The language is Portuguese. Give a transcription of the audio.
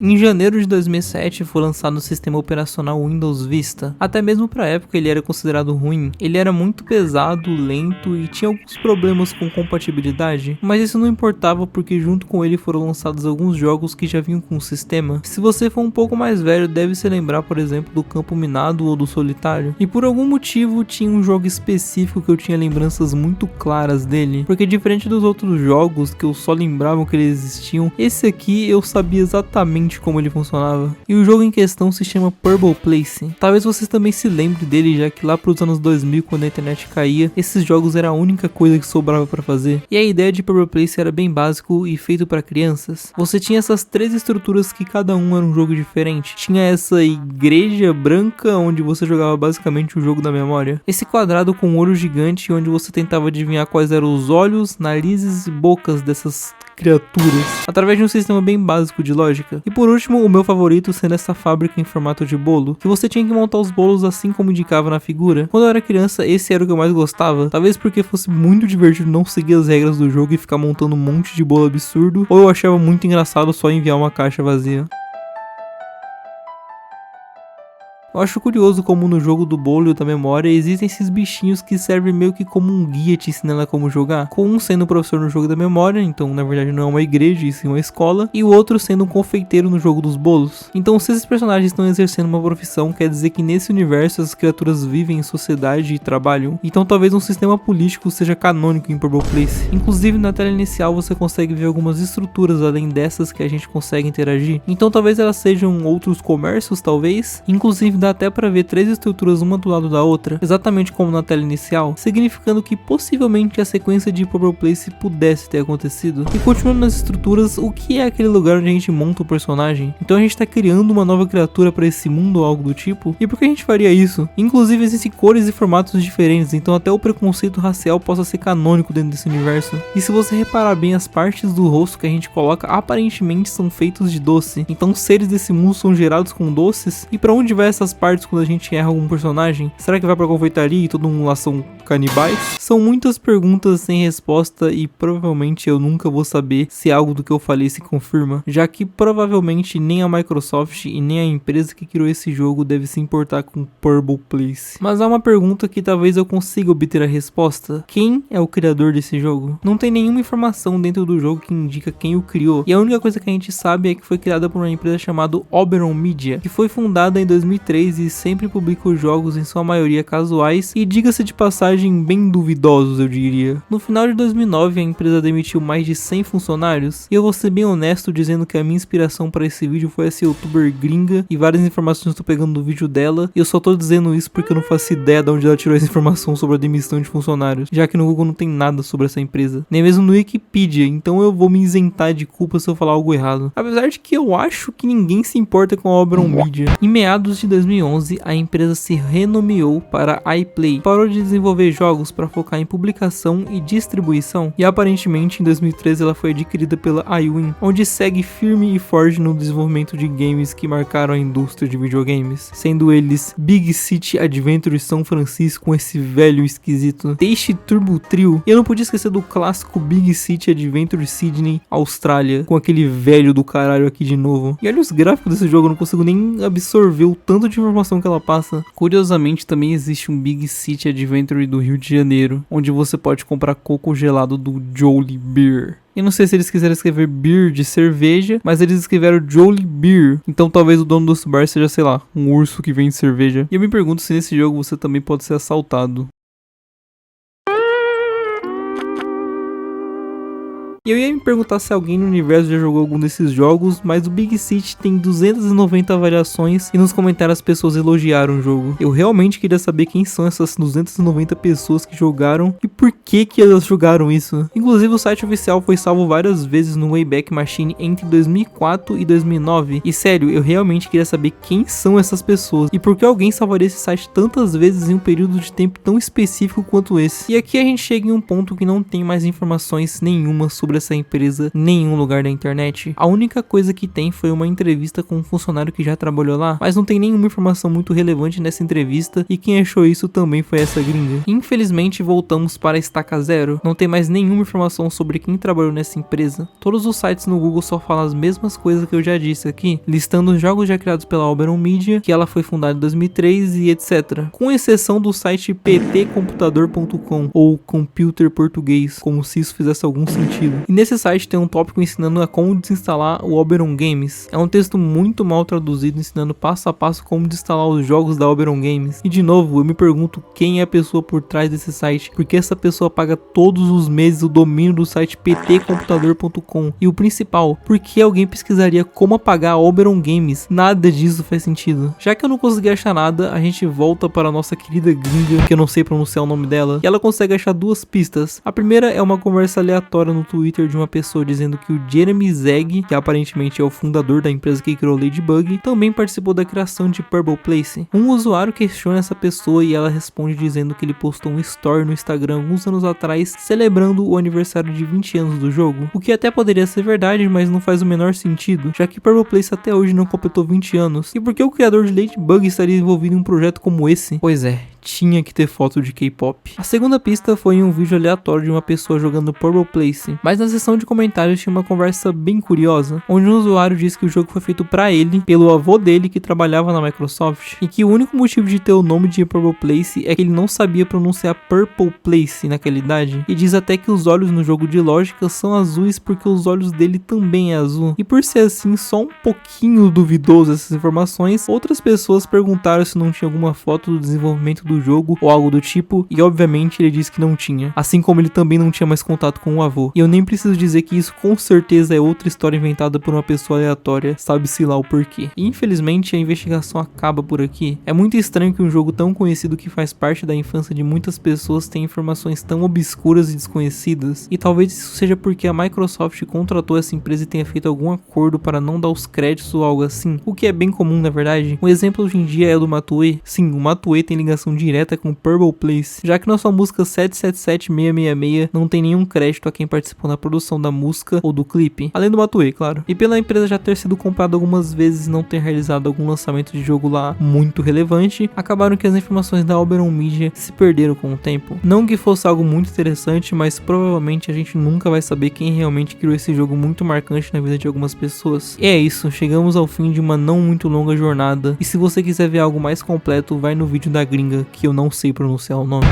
Em janeiro de 2007 foi lançado o sistema operacional Windows Vista. Até mesmo para a época ele era considerado ruim. Ele era muito pesado, lento e tinha alguns problemas com compatibilidade, mas isso não importava porque junto com ele foram lançados alguns jogos que já vinham com o sistema. Se você for um pouco mais velho, deve se lembrar, por exemplo, do Campo Minado ou do Solitário. E por algum motivo tinha um jogo específico que eu tinha lembranças muito claras dele, porque diferente dos outros jogos que eu só lembrava que eles existiam, esse aqui eu sabia exatamente como ele funcionava. E o jogo em questão se chama Purple Place. Talvez vocês também se lembrem dele, já que lá pros anos 2000, quando a internet caía, esses jogos eram a única coisa que sobrava para fazer. E a ideia de Purple Place era bem básico e feito para crianças. Você tinha essas três estruturas que cada um era um jogo diferente. Tinha essa igreja branca, onde você jogava basicamente o jogo da memória. Esse quadrado com um olho gigante, onde você tentava adivinhar quais eram os olhos, narizes e bocas dessas criaturas, através de um sistema bem básico de lógica. E por último, o meu favorito sendo essa fábrica em formato de bolo, que você tinha que montar os bolos assim como indicava na figura. Quando eu era criança, esse era o que eu mais gostava, talvez porque fosse muito divertido não seguir as regras do jogo e ficar montando um monte de bolo absurdo, ou eu achava muito engraçado só enviar uma caixa vazia. Eu acho curioso como no jogo do bolo e da memória existem esses bichinhos que servem meio que como um guia te ensinando a como jogar. Com um sendo o professor no jogo da memória, então na verdade não é uma igreja e sim uma escola, e o outro sendo um confeiteiro no jogo dos bolos. Então se esses personagens estão exercendo uma profissão, quer dizer que nesse universo as criaturas vivem em sociedade e trabalham. Então talvez um sistema político seja canônico em Purple Place. Inclusive na tela inicial você consegue ver algumas estruturas além dessas que a gente consegue interagir. Então talvez elas sejam outros comércios, talvez. Inclusive dá até para ver três estruturas uma do lado da outra, exatamente como na tela inicial, significando que possivelmente a sequência de Purple Place pudesse ter acontecido. E continuando nas estruturas, o que é aquele lugar onde a gente monta o personagem? Então a gente está criando uma nova criatura para esse mundo ou algo do tipo? E por que a gente faria isso? Inclusive existem cores e formatos diferentes, então até o preconceito racial possa ser canônico dentro desse universo. E se você reparar bem, as partes do rosto que a gente coloca aparentemente são feitos de doce, então seres desse mundo são gerados com doces. E para onde vai essas partes quando a gente erra algum personagem? Será que vai pra confeitaria e todo mundo lá são canibais? São muitas perguntas sem resposta e provavelmente eu nunca vou saber se algo do que eu falei se confirma, já que provavelmente nem a Microsoft e nem a empresa que criou esse jogo deve se importar com Purple Place. Mas há uma pergunta que talvez eu consiga obter a resposta: quem é o criador desse jogo? Não tem nenhuma informação dentro do jogo que indica quem o criou, e a única coisa que a gente sabe é que foi criada por uma empresa chamada Oberon Media, que foi fundada em 2003 e sempre publica os jogos em sua maioria casuais e, diga-se de passagem, bem duvidosos, eu diria. No final de 2009 a empresa demitiu mais de 100 funcionários, e eu vou ser bem honesto dizendo que a minha inspiração para esse vídeo foi essa youtuber gringa, e várias informações eu estou pegando do vídeo dela, e eu só tô dizendo isso porque eu não faço ideia de onde ela tirou essa informação sobre a demissão de funcionários, já que no Google não tem nada sobre essa empresa, nem mesmo no Wikipedia, então eu vou me isentar de culpa se eu falar algo errado. Apesar de que eu acho que ninguém se importa com a Oberon Media. Em meados de 2011 a empresa se renomeou para iPlay, parou de desenvolver jogos para focar em publicação e distribuição, e aparentemente em 2013 ela foi adquirida pela iWin, onde segue firme e forte no desenvolvimento de games que marcaram a indústria de videogames, sendo eles Big City Adventure São Francisco com esse velho esquisito, Taste Turbo Trio, e eu não podia esquecer do clássico Big City Adventure Sydney Austrália, com aquele velho do caralho aqui de novo. E olha os gráficos desse jogo, eu não consigo nem absorver o tanto de informação que ela passa. Curiosamente também existe um Big City Adventure do Rio de Janeiro, onde você pode comprar coco gelado do Jolly Beer. E não sei se eles quiseram escrever beer de cerveja, mas eles escreveram Jolly Beer. Então talvez o dono desse bar seja, sei lá, um urso que vende cerveja. E eu me pergunto se nesse jogo você também pode ser assaltado. E eu ia me perguntar se alguém no universo já jogou algum desses jogos, mas o Big City tem 290 avaliações e nos comentários as pessoas elogiaram o jogo. Eu realmente queria saber quem são essas 290 pessoas que jogaram e por que elas jogaram isso. Inclusive o site oficial foi salvo várias vezes no Wayback Machine entre 2004 e 2009. E sério, eu realmente queria saber quem são essas pessoas e por que alguém salvaria esse site tantas vezes em um período de tempo tão específico quanto esse. E aqui a gente chega em um ponto que não tem mais informações nenhuma sobre sobre essa empresa em nenhum lugar da internet. A única coisa que tem foi uma entrevista com um funcionário que já trabalhou lá, mas não tem nenhuma informação muito relevante nessa entrevista, e quem achou isso também foi essa gringa. Infelizmente voltamos para a estaca zero, não tem mais nenhuma informação sobre quem trabalhou nessa empresa. Todos os sites no Google só falam as mesmas coisas que eu já disse aqui, listando os jogos já criados pela Oberon Media, que ela foi fundada em 2003 e etc. Com exceção do site ptcomputador.com ou Computer Português, como se isso fizesse algum sentido. E nesse site tem um tópico ensinando a como desinstalar o Oberon Games. É um texto muito mal traduzido ensinando passo a passo como desinstalar os jogos da Oberon Games. E de novo, eu me pergunto quem é a pessoa por trás desse site, porque essa pessoa paga todos os meses o domínio do site ptcomputador.com. E o principal, por que alguém pesquisaria como apagar a Oberon Games? Nada disso faz sentido. Já que eu não consegui achar nada, a gente volta para a nossa querida gringa, que eu não sei pronunciar o nome dela, e ela consegue achar duas pistas. A primeira é uma conversa aleatória no Twitter de uma pessoa dizendo que o Jeremy Zeg, que aparentemente é o fundador da empresa que criou Ladybug, também participou da criação de Purple Place. Um usuário questiona essa pessoa e ela responde dizendo que ele postou um story no Instagram alguns anos atrás celebrando o aniversário de 20 anos do jogo, o que até poderia ser verdade, mas não faz o menor sentido, já que Purple Place até hoje não completou 20 anos. E por que o criador de Ladybug estaria envolvido em um projeto como esse? Pois é, tinha que ter foto de K-pop. A segunda pista foi em um vídeo aleatório de uma pessoa jogando Purple Place, mas na seção de comentários tinha uma conversa bem curiosa, onde um usuário disse que o jogo foi feito pra ele, pelo avô dele que trabalhava na Microsoft, e que o único motivo de ter o nome de Purple Place é que ele não sabia pronunciar Purple Place naquela idade, e diz até que os olhos no jogo de lógica são azuis porque os olhos dele também é azul. E por ser assim só um pouquinho duvidoso essas informações, outras pessoas perguntaram se não tinha alguma foto do desenvolvimento do jogo ou algo do tipo, e obviamente ele disse que não tinha, assim como ele também não tinha mais contato com o avô. E eu nem preciso dizer que isso com certeza é outra história inventada por uma pessoa aleatória, sabe-se lá o porquê. E infelizmente a investigação acaba por aqui. É muito estranho que um jogo tão conhecido que faz parte da infância de muitas pessoas tenha informações tão obscuras e desconhecidas, e talvez isso seja porque a Microsoft contratou essa empresa e tenha feito algum acordo para não dar os créditos ou algo assim, o que é bem comum na verdade. Um exemplo hoje em dia é o do Matue. Sim, o Matue tem ligação direta com Purple Place, já que na sua música 777666 não tem nenhum crédito a quem participou na produção da música ou do clipe, além do Matue, claro. E pela empresa já ter sido comprada algumas vezes e não ter realizado algum lançamento de jogo lá muito relevante, acabaram que as informações da Oberon Media se perderam com o tempo. Não que fosse algo muito interessante, mas provavelmente a gente nunca vai saber quem realmente criou esse jogo muito marcante na vida de algumas pessoas. E é isso, chegamos ao fim de uma não muito longa jornada, e se você quiser ver algo mais completo, vai no vídeo da gringa, que eu não sei pronunciar o nome.